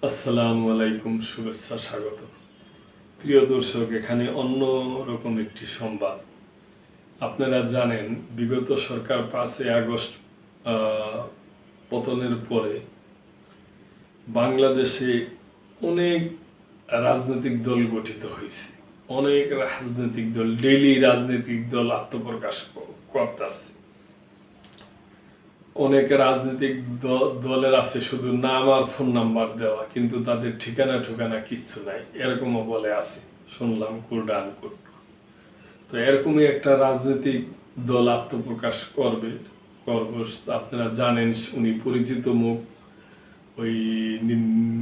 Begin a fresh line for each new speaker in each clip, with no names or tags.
আসসালামু আলাইকুম, শুভেচ্ছা, স্বাগত। প্রিয় দর্শক, এখানে অন্য রকম একটি সংবাদ। আপনারা জানেন, বিগত সরকার 5ই আগস্ট পতনের পরে বাংলাদেশে অনেক রাজনৈতিক দল গঠিত হয়েছে। অনেক রাজনৈতিক দল, ডেইলি রাজনৈতিক দল আত্মপ্রকাশ করতেছে। অনেক রাজনৈতিক দলের আছে শুধু নাম আর ফোন নাম্বার দেওয়া, কিন্তু তাদের ঠিকানা কিচ্ছু নাই, এরকমও বলে আছে, শুনলাম কুরডান কুট। তো এরকমই একটা রাজনৈতিক দল আত্মপ্রকাশ করবে। আপনারা জানেন, উনি পরিচিত মুখ। ওই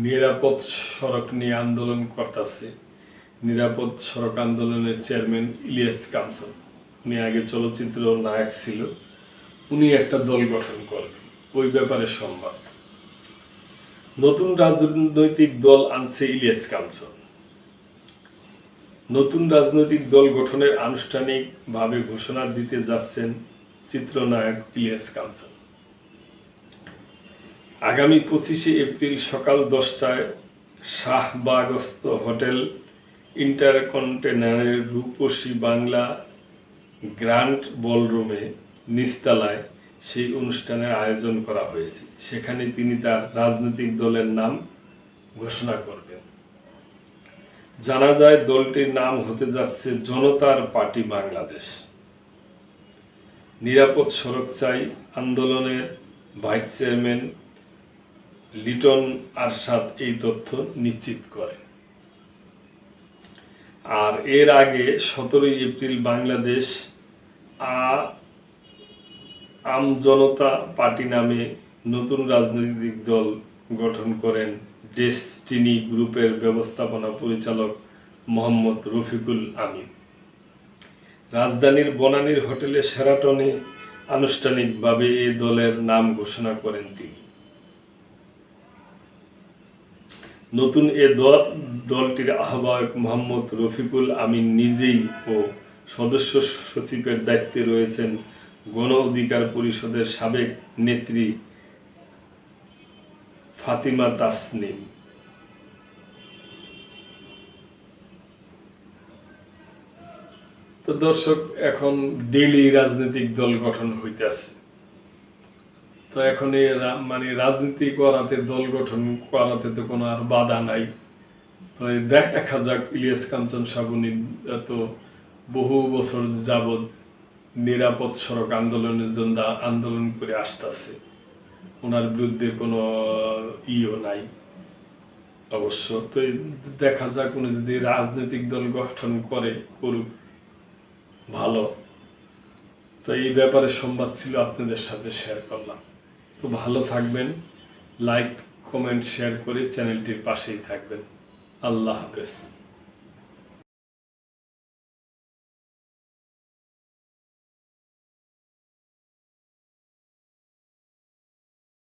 নিরাপদ সড়ক নিয়ে আন্দোলন করতেছে। নিরাপদ সড়ক আন্দোলনের চেয়ারম্যান ইলিয়াস কাঞ্চন। উনি আগে চলচ্চিত্র নায়ক ছিল। উনি একটা দল গঠন করবেন, ওই ব্যাপারে সংবাদ। নতুন রাজনৈতিক দল আনছে ইলিয়াস কাঞ্চন। নতুন রাজনৈতিক দল গঠনের আনুষ্ঠানিকভাবে ঘোষণা দিতে যাচ্ছেন চিত্রনায়ক ইলিয়াস কাঞ্চন। আগামী 25শে এপ্রিল সকাল 10টায় শাহবাগস্থ হোটেল ইন্টারকন্টিনেন্টালের রূপসী বাংলা গ্র্যান্ড বলরুমে নিচতলায় সেই অনুষ্ঠানের আয়োজন করা হয়েছে। সেখানে তিনি তার রাজনৈতিক দলের নাম ঘোষণা করবেন। জানা যায়, দলটির নাম হতে যাচ্ছে জনতার পার্টি বাংলাদেশ। নিরাপদ সড়ক চাই আন্দোলনের ভাইস চেয়ারম্যান লিটন আরশাদ এই তথ্য নিশ্চিত করেন। আর এর আগে 17 এপ্রিল বাংলাদেশ আমজনতা পার্টি নামে নতুন রাজনৈতিক দল গঠন করেন ডেস্টিনি গ্রুপের ব্যবস্থাপনা পরিচালক মোহাম্মদ রফিকুল আমিন। রাজধানীর বনানীর হোটেলে শেরাটনে আনুষ্ঠানিকভাবে এই দলের নাম ঘোষণা করেন তিনি। নতুন এ দলটির আহ্বায়ক মোহাম্মদ রফিকুল আমিন নিজেই ও সদস্য সচিবের দায়িত্বে রয়েছেন গণ অধিকার পরিষদের সাবেক নেত্রী ফাতিমা তাসনিম। তো দর্শক, এখন ডেইলি রাজনৈতিক দল গঠন হইতেছে। তো এখন রাজনীতি করাতে, দল গঠন করাতে তো কোনো আর বাধা নাই। তো দেখা যাক, ইলিয়াস কাঞ্চন সাবুনি তো বহু বছর যাবৎ নিরাপদ সড়ক আন্দোলনের জন্য আন্দোলন করে আসতেছে। ওনার বিরুদ্ধে কোনো ইও নাই অবশ্য। তো দেখা যাক, উনি যদি রাজনৈতিক দল গঠন করুক, ভালো। তো এই ব্যাপারে সংবাদ ছিল, আপনাদের সাথে শেয়ার করলাম। তো ভালো থাকবেন, লাইক, কমেন্ট, শেয়ার করে চ্যানেলটির পাশেই থাকবেন। আল্লাহ হাফেজ।